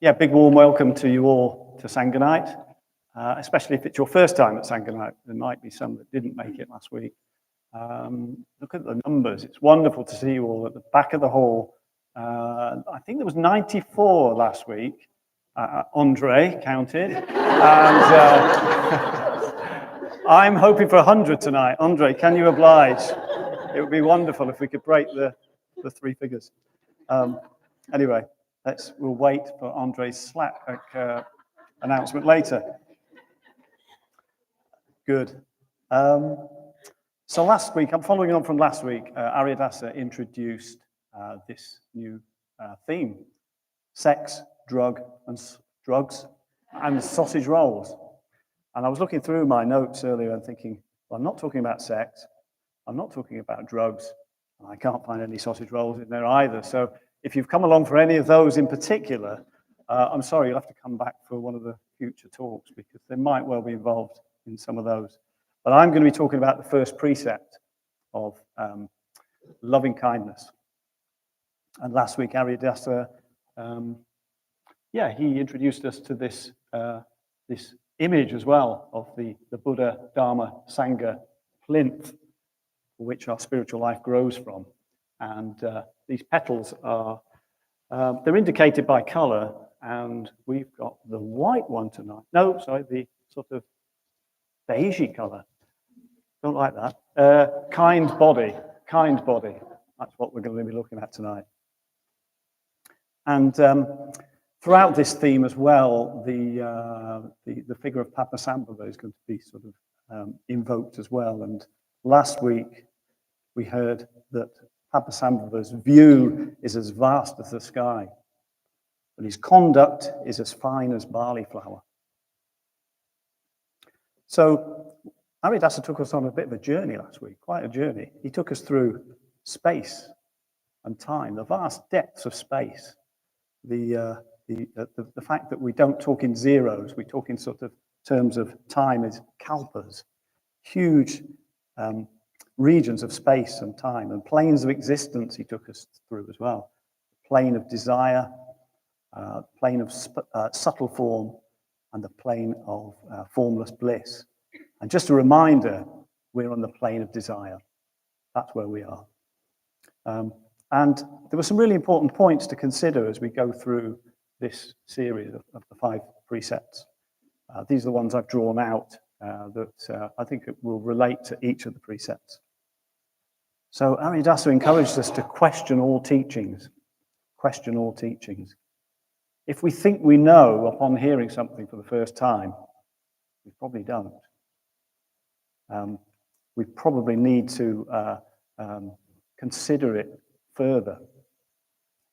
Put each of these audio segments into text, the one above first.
Yeah, big warm welcome to you all to Sangha Night, especially if it's your first time at Sangha Night. There might be some that didn't make it last week. Look at the numbers. It's wonderful to see you all at the back of the hall. I think there was 94 last week. Andre counted. And I'm hoping for 100 tonight. Andre, can you oblige? It would be wonderful if we could break the three figures. Anyway, we'll wait for Andre's Slack announcement later. Good. So last week, I'm following on from last week, Aryadasa introduced this new theme: sex, drugs, and sausage rolls. And I was looking through my notes earlier and thinking, well, I'm not talking about sex, I'm not talking about drugs, and I can't find any sausage rolls in there either. So if you've come along for any of those in particular, I'm sorry, you'll have to come back for one of the future talks because they might well be involved in some of those. But I'm going to be talking about the first precept of loving kindness. And last week, Aryadasa, he introduced us to this image as well of the Buddha, Dharma, Sangha plinth, which our spiritual life grows from. And these petals are, they're indicated by color, and we've got the white one tonight. No, sorry, the sort of beigey color. Don't like that. Kind body. That's what we're going to be looking at tonight. And throughout this theme as well, the figure of Padmasambhava is going to be sort of invoked as well. And last week we heard that Padmasambhava's view is as vast as the sky, but his conduct is as fine as barley flour. So Aryadasa took us on a bit of a journey last week, quite a journey. He took us through space and time, the vast depths of space, the fact that we don't talk in zeros, we talk in sort of terms of time as kalpas, huge regions of space and time, and planes of existence he took us through as well. Plane of desire, plane of subtle form, and the plane of formless bliss. And just a reminder, we're on the plane of desire. That's where we are. And there were some really important points to consider as we go through this series of the 5 precepts. These are the ones I've drawn out that I think it will relate to each of the precepts. So Aryadasa encouraged us to question all teachings. Question all teachings. If we think we know upon hearing something for the first time, we probably don't. We probably need to consider it further.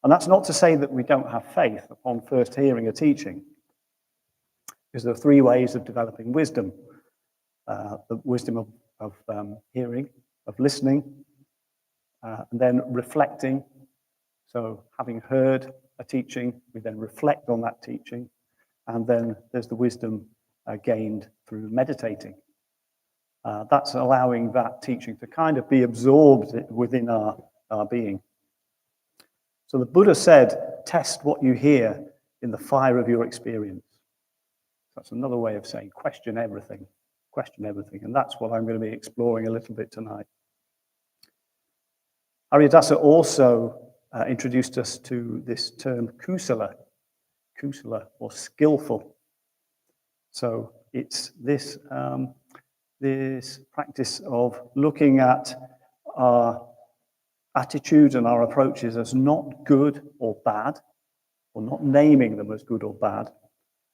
And that's not to say that we don't have faith upon first hearing a teaching, because there are 3 ways of developing wisdom. The wisdom of hearing, of listening, and then reflecting. So having heard a teaching, we then reflect on that teaching, and then there's the wisdom gained through meditating. That's allowing that teaching to kind of be absorbed within our being. So the Buddha said, test what you hear in the fire of your experience. That's another way of saying question everything. Question everything. And that's what I'm going to be exploring a little bit tonight. Aryadasa also introduced us to this term kusala or skillful. So it's this practice of looking at our attitudes and our approaches as not good or bad, or not naming them as good or bad,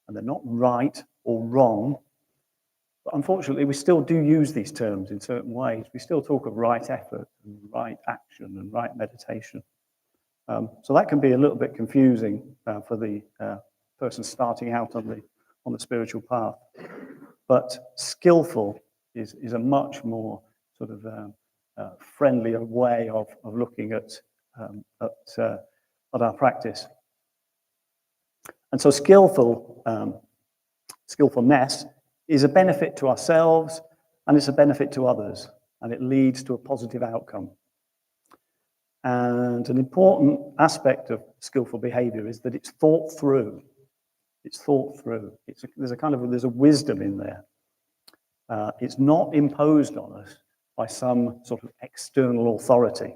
and they're not right or wrong. But unfortunately, we still do use these terms in certain ways. We still talk of right effort and right action and right meditation. So that can be a little bit confusing for the person starting out on the spiritual path. But skillful is a much more sort of friendlier way of looking at our practice. And so skillfulness is a benefit to ourselves, and it's a benefit to others, and it leads to a positive outcome. And an important aspect of skillful behavior is that it's thought through. It's thought through. There's a wisdom in there. It's not imposed on us by some sort of external authority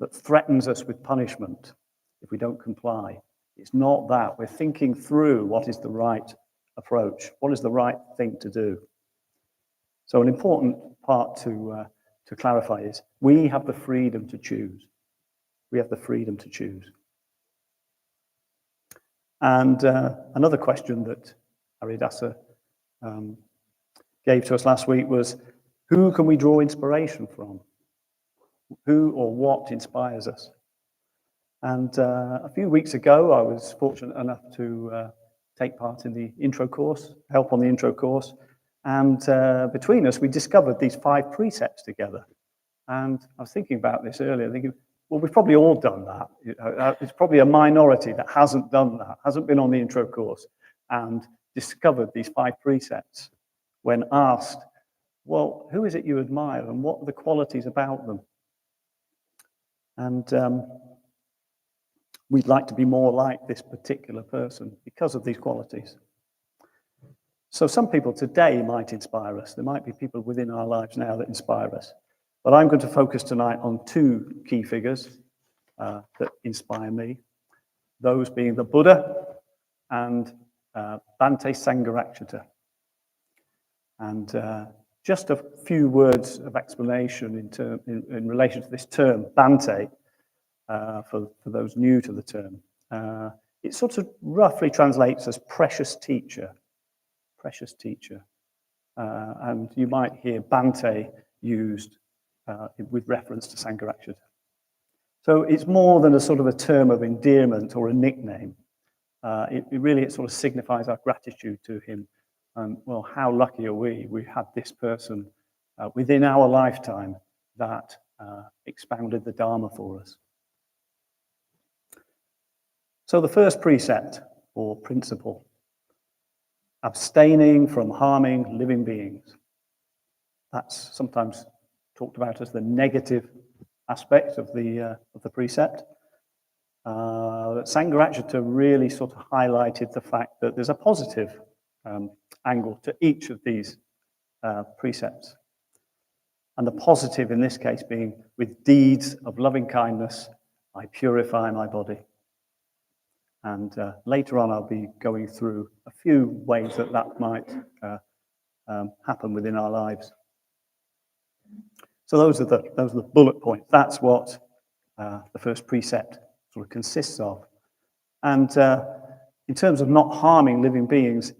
that threatens us with punishment if we don't comply. It's not that. We're thinking through what is the right approach, what is the right thing to do. So an important part to clarify is we have the freedom to choose. We have the freedom to choose. And another question that Haridasa gave to us last week was, who can we draw inspiration from? Who or what inspires us? And a few weeks ago, I was fortunate enough to take part in the intro course, help on the intro course. And between us, we discovered these 5 precepts together. And I was thinking about this earlier, thinking, well, we've probably all done that. It's probably a minority that hasn't done that, hasn't been on the intro course and discovered these 5 precepts when asked, well, who is it you admire and what are the qualities about them? And we'd like to be more like this particular person because of these qualities. So some people today might inspire us. There might be people within our lives now that inspire us. But I'm going to focus tonight on 2 key figures that inspire me. Those being the Buddha and Bhante Sangharakshita. And just a few words of explanation in relation to this term, Bhante, for those new to the term. It sort of roughly translates as precious teacher. Precious teacher. And you might hear Bhante used with reference to Sangharakshita. So it's more than a sort of a term of endearment or a nickname. It sort of signifies our gratitude to him. And well, how lucky are we? We had this person within our lifetime that expounded the Dharma for us. So the first precept or principle, abstaining from harming living beings. That's sometimes talked about as the negative aspect of the precept. Sangharakshita really sort of highlighted the fact that there's a positive angle to each of these precepts. And the positive in this case being, with deeds of loving kindness, I purify my body. And later on, I'll be going through a few ways that might happen within our lives. So those are the bullet points. That's what the first precept sort of consists of. And in terms of not harming living beings,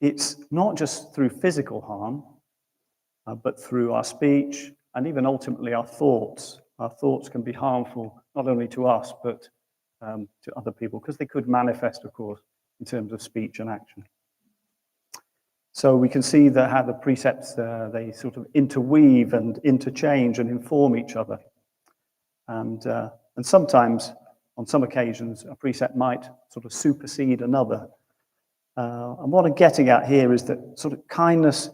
it's not just through physical harm, but through our speech and even ultimately our thoughts. Our thoughts can be harmful not only to us, but to other people, because they could manifest, of course, in terms of speech and action. So we can see that how the precepts, they sort of interweave and interchange and inform each other. And sometimes, on some occasions, a precept might sort of supersede another. And what I'm getting at here is that sort of kindness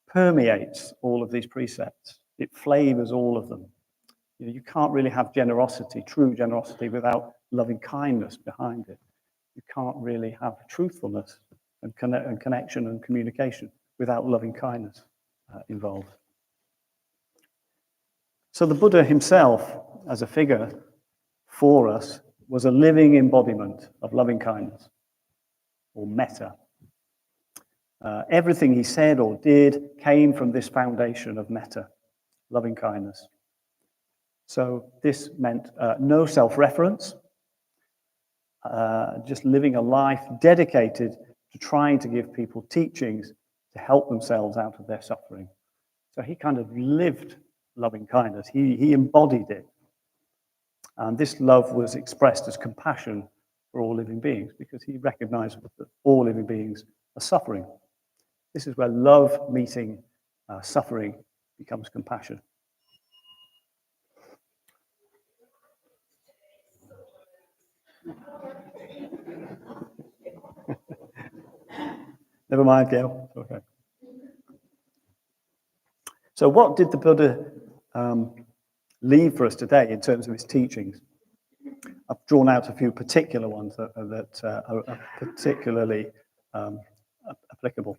permeates all of these precepts. It flavors all of them. You can't really have generosity, true generosity, without loving kindness behind it. You can't really have truthfulness and connection and communication without loving kindness involved. So the Buddha himself, as a figure for us, was a living embodiment of loving kindness, or metta. Everything he said or did came from this foundation of metta, loving kindness. So this meant no self-reference, just living a life dedicated to trying to give people teachings to help themselves out of their suffering. So he kind of lived loving kindness. He embodied it. And this love was expressed as compassion for all living beings, because he recognized that all living beings are suffering. This is where love meeting suffering becomes compassion. Never mind, Gail. Okay. So what did the Buddha leave for us today in terms of his teachings? I've drawn out a few particular ones that are particularly applicable.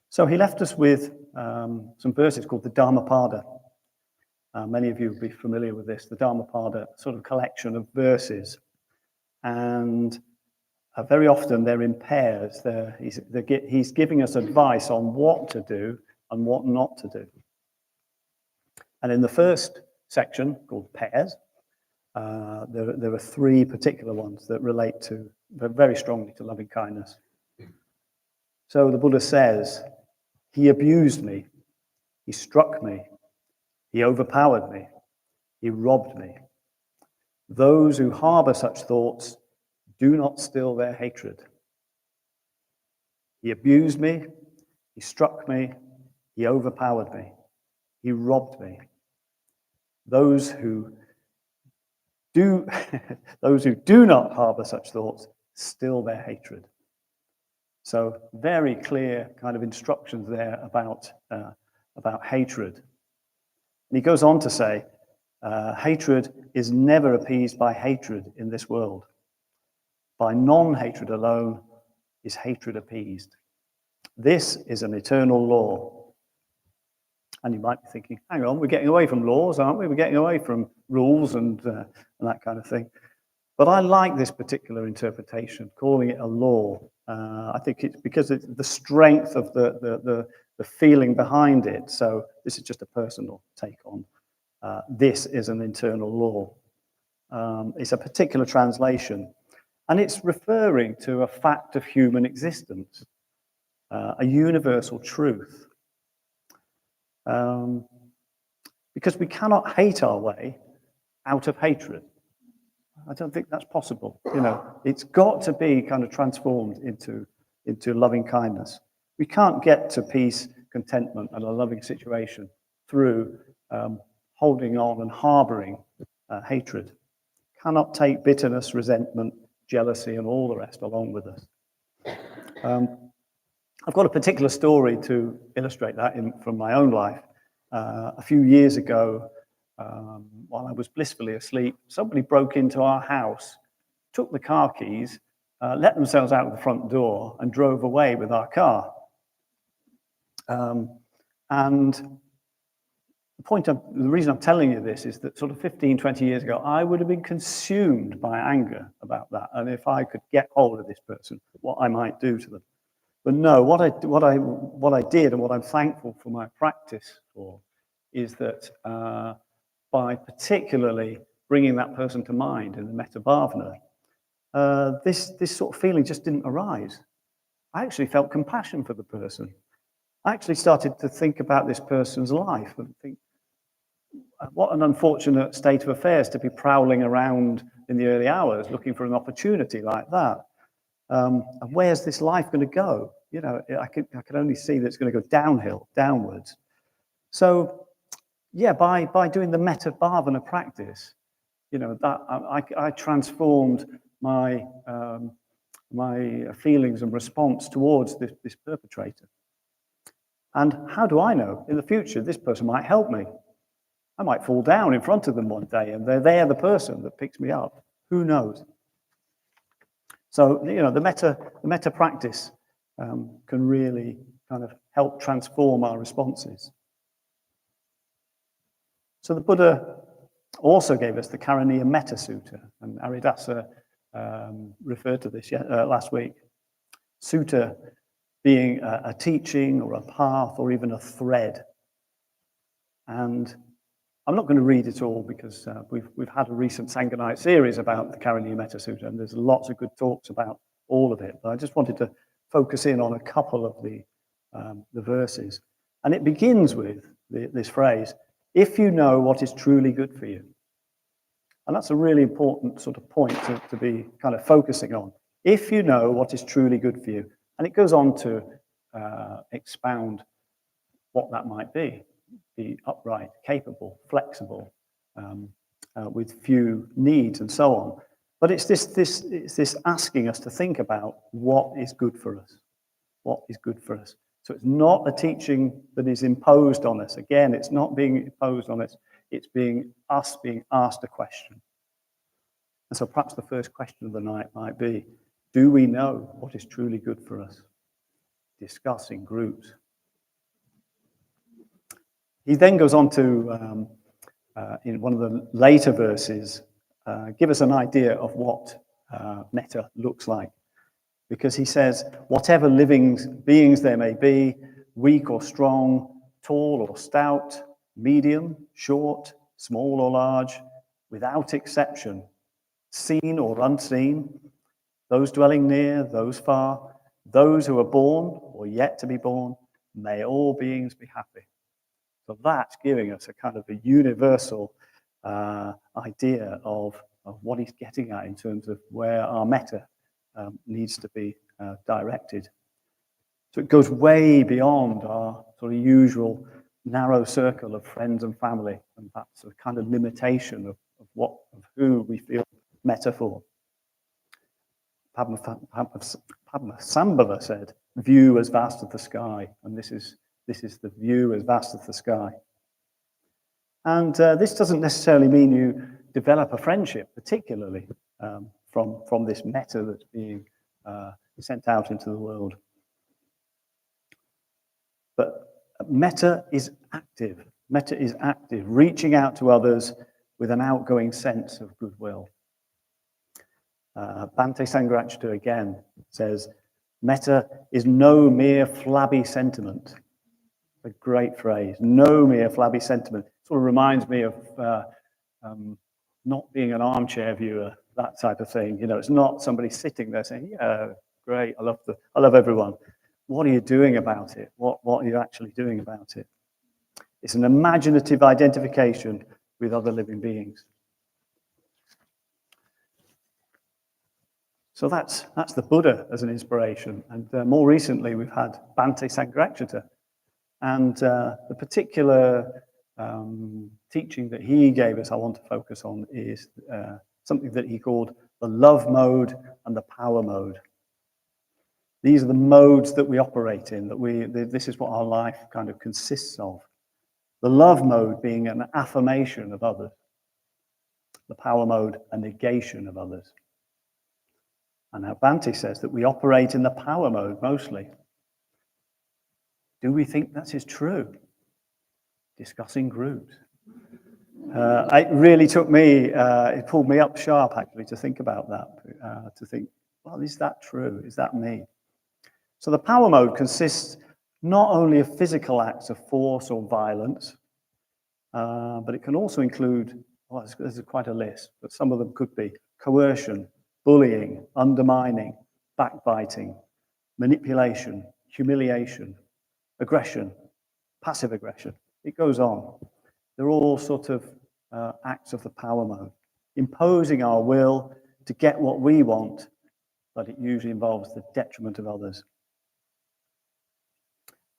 So he left us with some verses called the Dhammapada. Many of you will be familiar with this. The Dhammapada, sort of collection of verses. And very often they're in pairs. He's giving us advice on what to do and what not to do. And in the first section, called pairs, there are three particular ones that relate to, very strongly to loving kindness. So the Buddha says, he abused me, he struck me, he overpowered me, he robbed me. Those who harbor such thoughts do not still their hatred. He abused me, he struck me, he overpowered me, he robbed me. Those who do not harbor such thoughts still their hatred. So very clear kind of instructions there about hatred. And he goes on to say, hatred is never appeased by hatred in this world. By non-hatred alone is hatred appeased. This is an eternal law. And you might be thinking, hang on, we're getting away from laws, aren't we? We're getting away from rules and that kind of thing. But I like this particular interpretation, calling it a law. I think it's because it's the strength of the feeling behind it. So this is just a personal take on this is an eternal law. It's a particular translation. And it's referring to a fact of human existence, a universal truth. Because we cannot hate our way out of hatred. I don't think that's possible. You know, it's got to be kind of transformed into loving kindness. We can't get to peace, contentment, and a loving situation through holding on and harboring hatred. Cannot take bitterness, resentment, jealousy, and all the rest along with us. I've got a particular story to illustrate that from my own life. A few years ago, while I was blissfully asleep, somebody broke into our house, took the car keys, let themselves out of the front door, and drove away with our car. And the reason I'm telling you this is that sort of 15, 20 years ago, I would have been consumed by anger about that. And if I could get hold of this person, what I might do to them. But no, what I did and what I'm thankful for my practice for is that by particularly bringing that person to mind in the metta bhavana, this sort of feeling just didn't arise. I actually felt compassion for the person. I actually started to think about this person's life and think, what an unfortunate state of affairs to be prowling around in the early hours looking for an opportunity like that. And where's this life going to go? You know, I can only see that it's going to go downhill, downwards. So, yeah, by doing the metta bhavana practice, you know, that I transformed my my feelings and response towards this perpetrator. And how do I know? In the future, this person might help me. I might fall down in front of them one day, and they're the person that picks me up. Who knows? So, you know, the metta practice can really kind of help transform our responses. So the Buddha also gave us the Karaniya Metta Sutta, and Aridasa referred to this last week. Sutta being a teaching or a path or even a thread. And I'm not going to read it all because we've had a recent Sangha Night series about the Karaniya Metta Sutta, and there's lots of good talks about all of it. But I just wanted to focus in on a couple of the verses. And it begins with this phrase, if you know what is truly good for you. And that's a really important sort of point to be kind of focusing on. If you know what is truly good for you. And it goes on to expound what that might be upright, capable, flexible, with few needs and so on. But it's this asking us to think about what is good for us. What is good for us. So it's not a teaching that is imposed on us. Again, it's not being imposed on us. It's being asked a question. And so perhaps the first question of the night might be, do we know what is truly good for us? Discuss in groups. He then goes on to, in one of the later verses, give us an idea of what metta looks like. Because he says, whatever living beings there may be, weak or strong, tall or stout, medium, short, small or large, without exception, seen or unseen, those dwelling near, those far, those who are born or yet to be born, may all beings be happy. So that's giving us a kind of a universal idea of what he's getting at in terms of where our metta needs to be directed. So it goes way beyond our sort of usual narrow circle of friends and family, and that's a kind of limitation of who we feel metta for. Padmasambhava said, "View as vast as the sky," and this is the view as vast as the sky. And this doesn't necessarily mean you develop a friendship, particularly from this metta that's being sent out into the world. But metta is active. Metta is active, reaching out to others with an outgoing sense of goodwill. Bhante Sanghajiva again says, metta is no mere flabby sentiment. A great phrase, no mere flabby sentiment. Sort of reminds me of not being an armchair viewer, that type of thing. You know, it's not somebody sitting there saying, yeah, great, I love everyone. What are you doing about it? What are you actually doing about it? It's an imaginative identification with other living beings. So that's the Buddha as an inspiration. And more recently, we've had Bhante Sanghajiva. And the particular teaching that he gave us, I want to focus on, is something that he called the love mode and the power mode. These are the modes that we operate in, this is what our life kind of consists of. The love mode being an affirmation of others. The power mode, a negation of others. And now Bhante says that we operate in the power mode mostly. Do we think that is true? Discussing groups. It really took me, it pulled me up sharp actually to think about that, to think, well, is that true? Is that me? So the power mode consists not only of physical acts of force or violence, but it can also include, well, there's quite a list, but some of them could be coercion, bullying, undermining, backbiting, manipulation, humiliation, aggression, passive aggression. It goes on. They're all sort of acts of the power mode, imposing our will to get what we want, but it usually involves the detriment of others.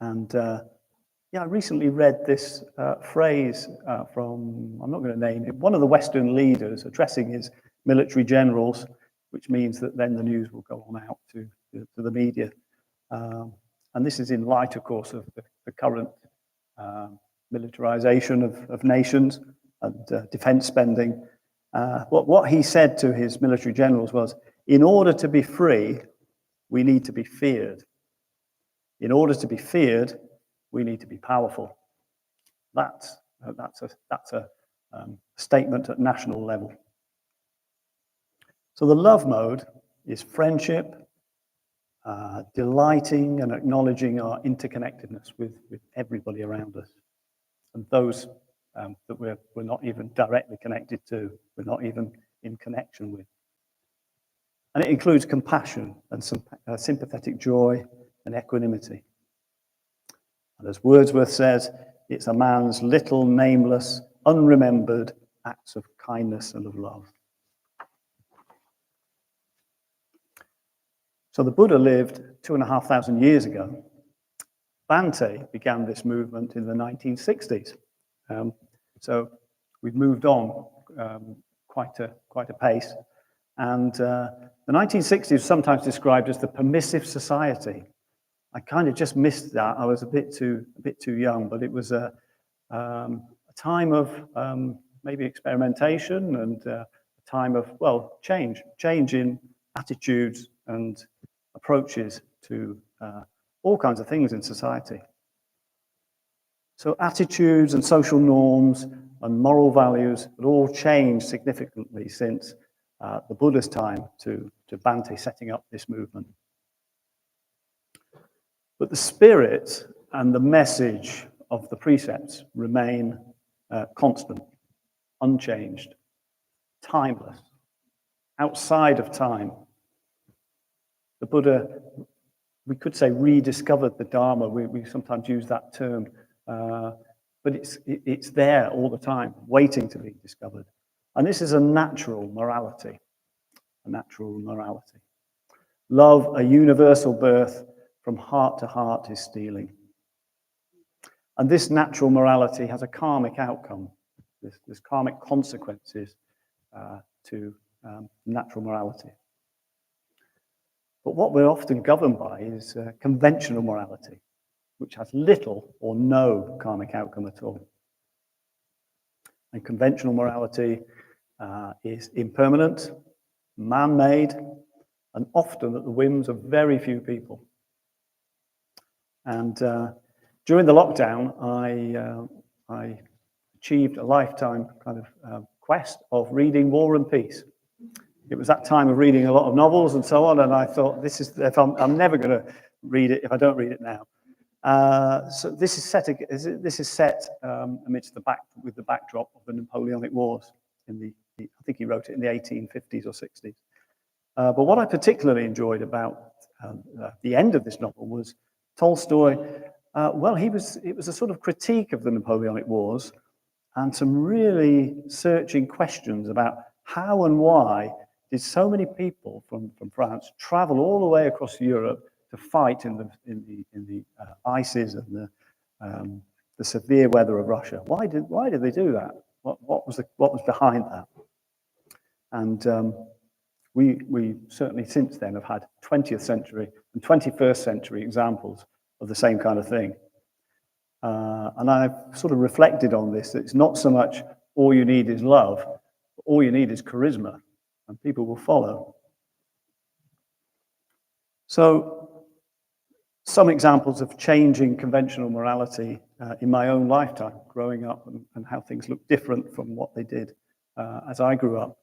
And I recently read this phrase from, I'm not going to name it, one of the Western leaders addressing his military generals, which means that then the news will go on out to the media. And this is in light, of course, of the current militarization of nations and defense spending. What he said to his military generals was, in order to be free, we need to be feared. In order to be feared, we need to be powerful. That's a statement at national level. So the love mode is friendship, delighting and acknowledging our interconnectedness with everybody around us, and those that we're not even directly connected to, we're not even in connection with. And it includes compassion and some sympathetic joy and equanimity. And as Wordsworth says, it's a man's little, nameless, unremembered acts of kindness and of love. So the Buddha lived 2,500 years ago. Bhante began this movement in the 1960s. So we've moved on quite a pace. And the 1960s is sometimes described as the permissive society. I kind of just missed that. I was a bit too young, but it was a time of maybe experimentation and a time of, well, change in attitudes and approaches to all kinds of things in society. So attitudes and social norms and moral values had all changed significantly since the Buddha's time to Bhante setting up this movement. But the spirit and the message of the precepts remain constant, unchanged, timeless, outside of time. The Buddha, we could say, rediscovered the Dharma. We sometimes use that term, but it's there all the time, waiting to be discovered. And this is a natural morality, Love, a universal birth, from heart to heart is stealing. And this natural morality has a karmic outcome. There's karmic consequences to natural morality. But what we're often governed by is conventional morality, which has little or no karmic outcome at all. And conventional morality is impermanent, man-made, and often at the whims of very few people. And during the lockdown, I achieved a lifetime kind of quest of reading War and Peace. It was that time of reading a lot of novels and so on, and I thought, I'm never going to read it if I don't read it now. So this is set amidst with the backdrop of the Napoleonic Wars. I think he wrote it in the 1850s or 60s. But what I particularly enjoyed about the end of this novel was Tolstoy. It was a sort of critique of the Napoleonic Wars and some really searching questions about how and why did so many people from France travel all the way across Europe to fight in the ices and the severe weather of Russia. Why did they do that? What was behind that? And we certainly since then have had 20th century and 21st century examples of the same kind of thing. And I've sort of reflected on this, that it's not so much all you need is love, but all you need is charisma, and people will follow. So some examples of changing conventional morality in my own lifetime, growing up, and how things look different from what they did as I grew up.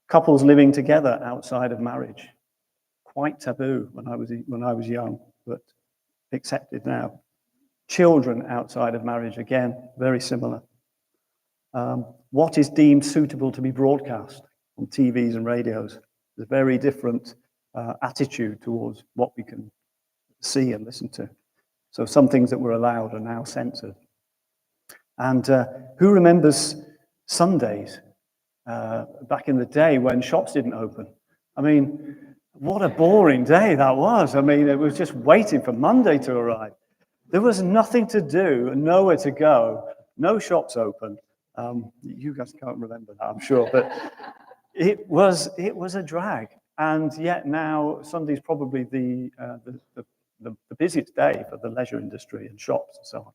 Couples living together outside of marriage, quite taboo when I was young, but accepted now. Children outside of marriage, again, very similar. What is deemed suitable to be broadcast on TVs and radios? There's a very different attitude towards what we can see and listen to. So some things that were allowed are now censored. And who remembers Sundays back in the day when shops didn't open? I mean, what a boring day that was. I mean, it was just waiting for Monday to arrive. There was nothing to do and nowhere to go, no shops open. You guys can't remember that, I'm sure, but it was a drag. And yet now Sunday's probably the busiest day for the leisure industry and shops and so on.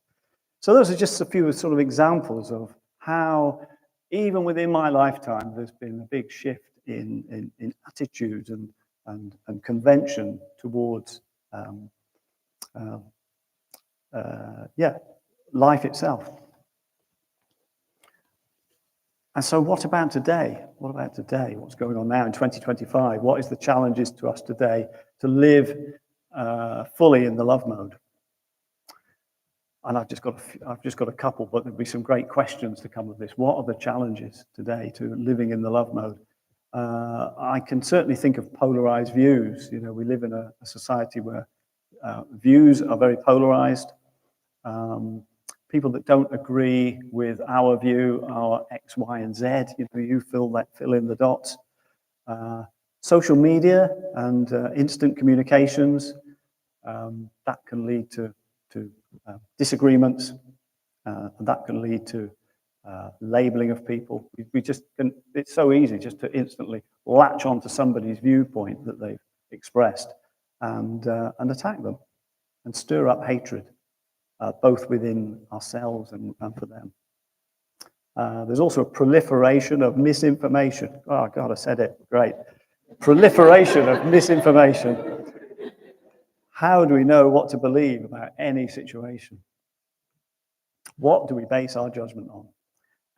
So those are just a few sort of examples of how, even within my lifetime, there's been a big shift in attitude and convention towards life itself. And so what about today? What about today? What's going on now in 2025? What is the challenges to us today to live fully in the love mode? And I've just got a couple, but there'll be some great questions to come with this. What are the challenges today to living in the love mode? I can certainly think of polarized views. You know, we live in a society where views are very polarized. People that don't agree with our view are X, Y, and Z. You know, you fill in the dots. Social media and instant communications, that can lead to disagreements, and that can lead to labeling of people. We just can, it's so easy just to instantly latch onto somebody's viewpoint that they've expressed and attack them and stir up hatred, both within ourselves and for them. There's also a proliferation of misinformation. Oh, God, I said it. Great. Proliferation of misinformation. How do we know what to believe about any situation? What do we base our judgment on?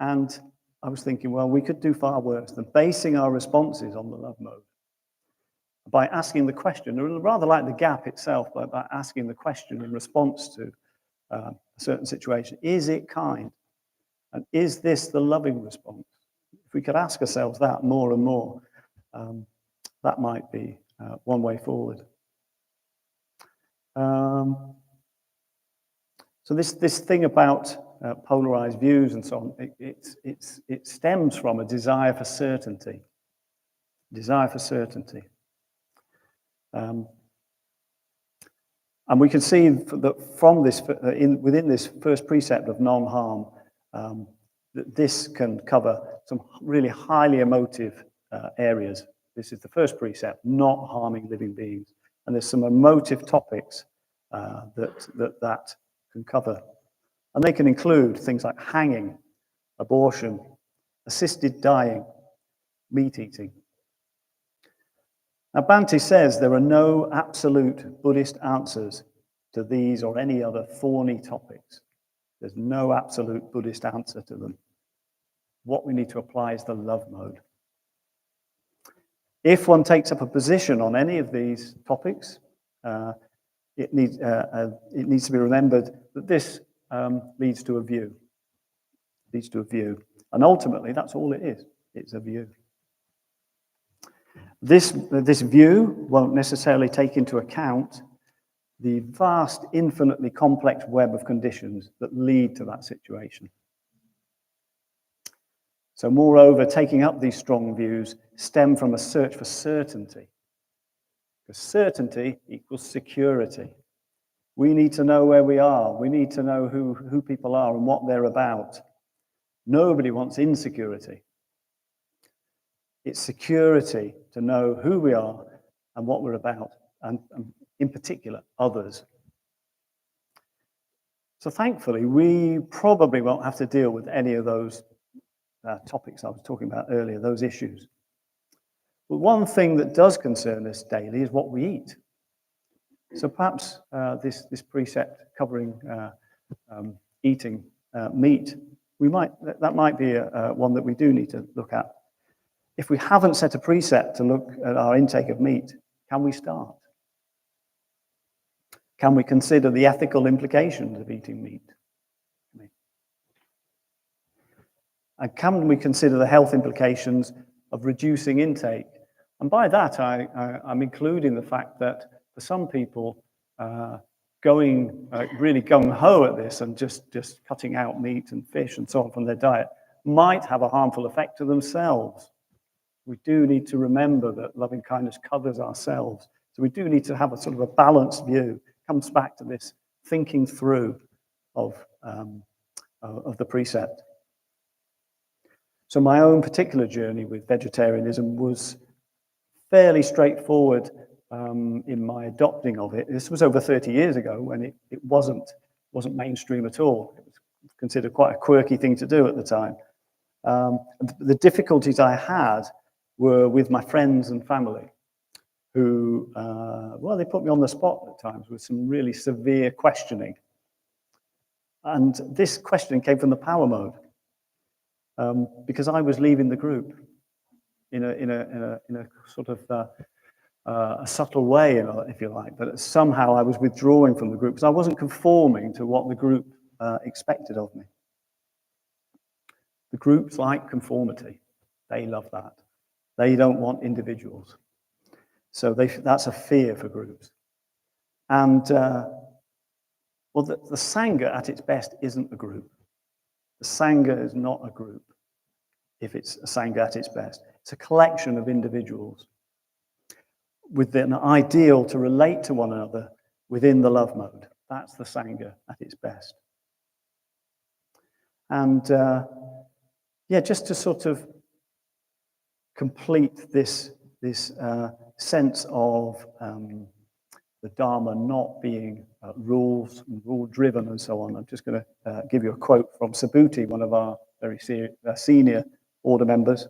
And I was thinking, well, we could do far worse than basing our responses on the love mode. By asking the question, or rather like the gap itself, by asking the question in response to a certain situation, is it kind? And is this the loving response? If we could ask ourselves that more and more, that might be one way forward. So this thing about polarized views and so on, it stems from a desire for certainty. Desire for certainty. And we can see that from this, within this first precept of non-harm, that this can cover some really highly emotive areas. This is the first precept, not harming living beings. And there's some emotive topics that can cover. And they can include things like hanging, abortion, assisted dying, meat eating. Now, Bhante says there are no absolute Buddhist answers to these or any other thorny topics. There's no absolute Buddhist answer to them. What we need to apply is the love mode. If one takes up a position on any of these topics, it needs to be remembered that this leads to a view. Leads to a view. And ultimately, that's all it is. It's a view. This view won't necessarily take into account the vast, infinitely complex web of conditions that lead to that situation. So moreover, taking up these strong views stem from a search for certainty. Because certainty equals security. We need to know where we are. We need to know who people are and what they're about. Nobody wants insecurity. It's security to know who we are and what we're about, and in particular, others. So thankfully, we probably won't have to deal with any of those topics I was talking about earlier, those issues. But one thing that does concern us daily is what we eat. So perhaps this precept covering eating meat, that might be one that we do need to look at. If we haven't set a precept to look at our intake of meat, can we start? Can we consider the ethical implications of eating meat? And can we consider the health implications of reducing intake? And by that, I'm including the fact that for some people, going really gung-ho at this and just cutting out meat and fish and so on from their diet might have a harmful effect to themselves. We do need to remember that loving kindness covers ourselves. So we do need to have a sort of a balanced view. It comes back to this thinking through of the precept. So my own particular journey with vegetarianism was fairly straightforward in my adopting of it. This was over 30 years ago when it wasn't mainstream at all. It was considered quite a quirky thing to do at the time. The difficulties I had were with my friends and family who, they put me on the spot at times with some really severe questioning. And this questioning came from the power mode because I was leaving the group in a sort of a subtle way, if you like, but somehow I was withdrawing from the group because I wasn't conforming to what the group expected of me. The groups like conformity. They love that. They don't want individuals. So that's a fear for groups. And, the Sangha at its best isn't a group. The Sangha is not a group if it's a Sangha at its best. It's a collection of individuals with an ideal to relate to one another within the love mode. That's the Sangha at its best. And just to sort of complete this sense of the Dharma not being rule-driven and so on, I'm just going to give you a quote from Subhuti, one of our very senior order members.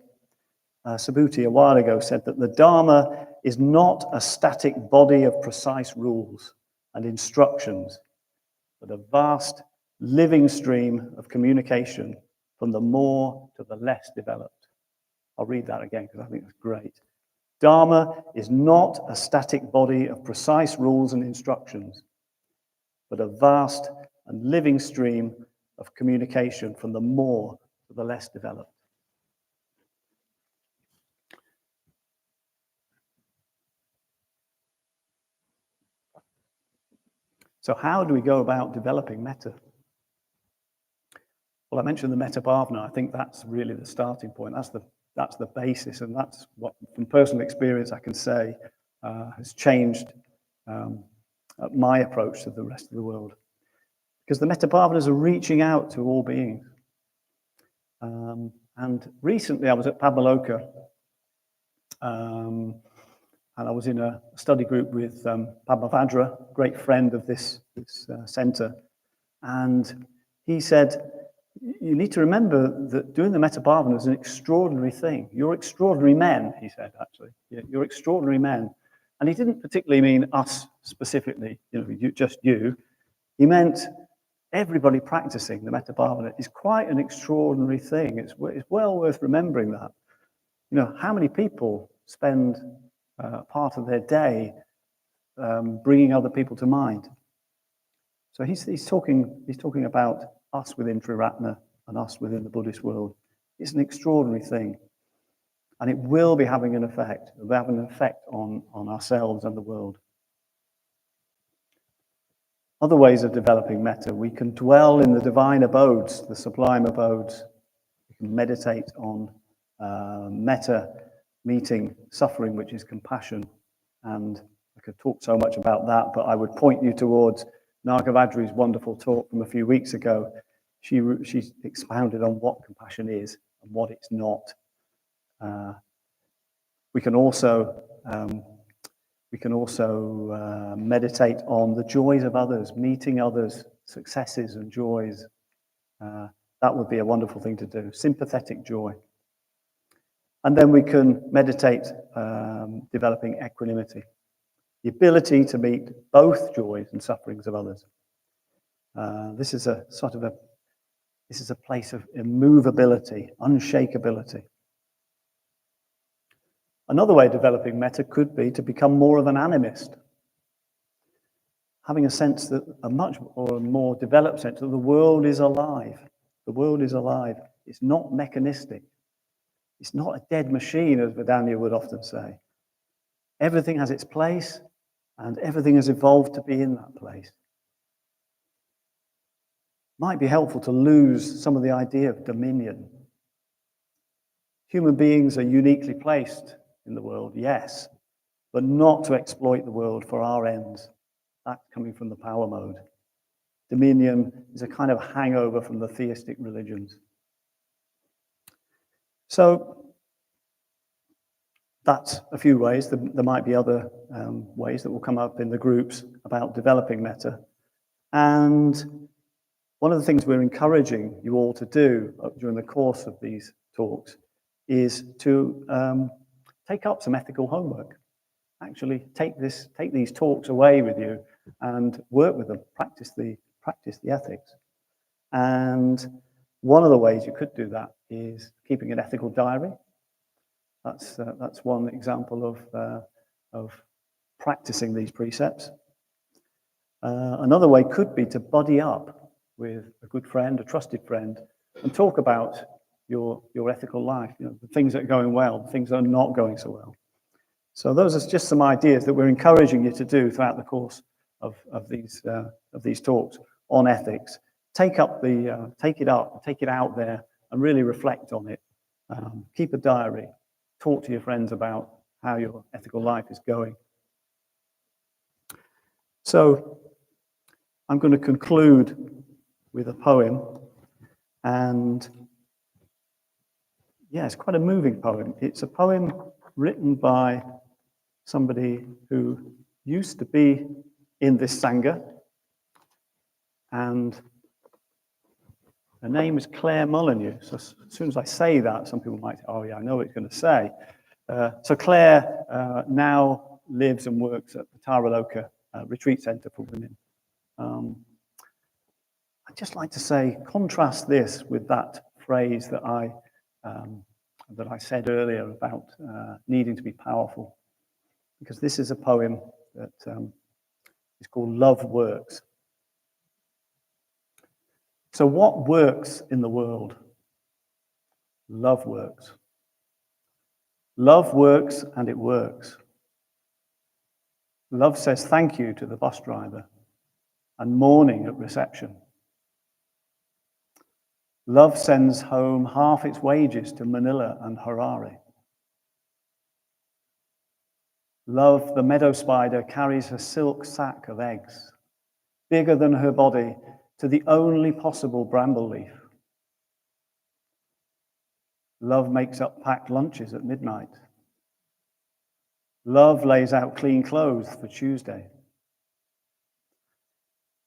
Subhuti a while ago said that the Dharma is not a static body of precise rules and instructions, but a vast living stream of communication from the more to the less developed. I'll read that again because I think it's great. Dharma is not a static body of precise rules and instructions, but a vast and living stream of communication from the more to the less developed. So how do we go about developing metta? Well, I mentioned the metta bhavana. I think that's really the starting point. That's the basis, and that's what, from personal experience, I can say has changed my approach to the rest of the world. Because the metta bhavanas are reaching out to all beings. And recently I was at Padmaloka, and I was in a study group with Padmavajra, great friend of this centre, and he said, you need to remember that doing the metta bhavana is an extraordinary thing. You're extraordinary men, he said, actually. You're extraordinary men. And he didn't particularly mean us specifically, just you. He meant everybody practicing the metta bhavana is quite an extraordinary thing. It's well worth remembering that. How many people spend part of their day bringing other people to mind? So he's talking about us within Triratna and us within the Buddhist world. It's an extraordinary thing. And it will be having an effect. It will have an effect on ourselves and the world. Other ways of developing metta, we can dwell in the divine abodes, the sublime abodes. We can meditate on metta, meeting suffering, which is compassion. And I could talk so much about that, but I would point you towards Nagavadri's wonderful talk from a few weeks ago. She expounded on what compassion is and what it's not. We can also meditate on the joys of others, meeting others, successes and joys. That would be a wonderful thing to do, sympathetic joy. And then we can meditate developing equanimity, the ability to meet both joys and sufferings of others. This is a place of immovability, unshakability. Another way of developing metta could be to become more of an animist, having a sense that a much or more developed sense that the world is alive. The world is alive. It's not mechanistic. It's not a dead machine, as Vedanya would often say. Everything has its place, and everything has evolved to be in that place. Might be helpful to lose some of the idea of dominion. Human beings are uniquely placed in the world, yes, but not to exploit the world for our ends. That's coming from the power mode. Dominion is a kind of hangover from the theistic religions. So that's a few ways. There might be other ways that will come up in the groups about developing metta. And one of the things we're encouraging you all to do during the course of these talks is to take up some ethical homework. Actually, take these talks away with you and work with them. Practice the ethics. And one of the ways you could do that is keeping an ethical diary. That's one example of practicing these precepts. Another way could be to buddy up with a good friend, a trusted friend, and talk about your ethical life, the things that are going well, the things that are not going so well. So those are just some ideas that we're encouraging you to do throughout the course of these talks on ethics. Take it up, take it out there, and really reflect on it. Keep a diary. Talk to your friends about how your ethical life is going. So I'm going to conclude with a poem, and yeah, it's quite a moving poem. It's a poem written by somebody who used to be in this Sangha, and Her name is Claire Molyneux. So as soon as I say that, some people might say, oh yeah, I know what it's going to say. So Claire now lives and works at the Taraloka Retreat Centre for Women. I'd just like to say, contrast this with that phrase that I said earlier about needing to be powerful, because this is a poem that is called Love Works. So what works in the world? Love works. Love works and it works. Love says thank you to the bus driver and morning at reception. Love sends home half its wages to Manila and Harare. Love, the meadow spider, carries a silk sack of eggs, bigger than her body, to the only possible bramble leaf. Love makes up packed lunches at midnight. Love lays out clean clothes for Tuesday.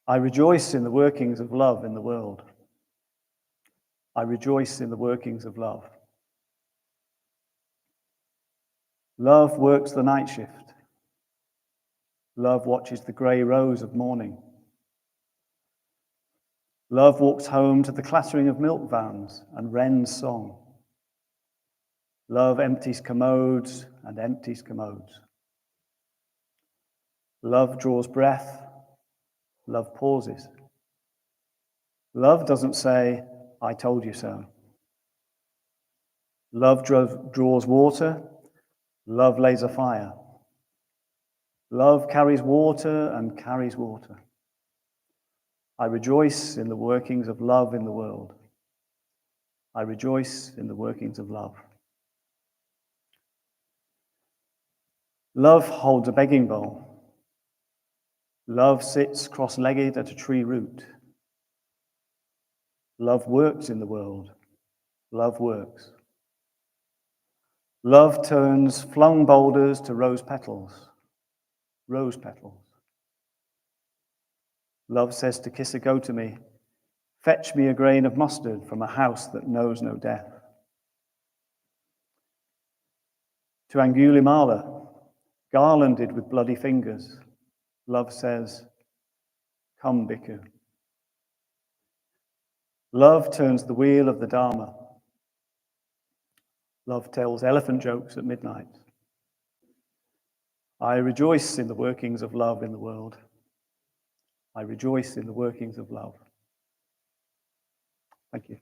I rejoice in the workings of love in the world. I rejoice in the workings of love. Love works the night shift. Love watches the grey rose of morning. Love walks home to the clattering of milk vans and wren's song. Love empties commodes and empties commodes. Love draws breath. Love pauses. Love doesn't say, I told you so. Love draws water. Love lays a fire. Love carries water and carries water. I rejoice in the workings of love in the world. I rejoice in the workings of love. Love holds a begging bowl. Love sits cross-legged at a tree root. Love works in the world. Love works. Love turns flung boulders to rose petals. Rose petals. Love says to Kisagotami, fetch me a grain of mustard from a house that knows no death. To Angulimala, garlanded with bloody fingers, love says, come, Bhikkhu. Love turns the wheel of the Dharma. Love tells elephant jokes at midnight. I rejoice in the workings of love in the world. I rejoice in the workings of love. Thank you.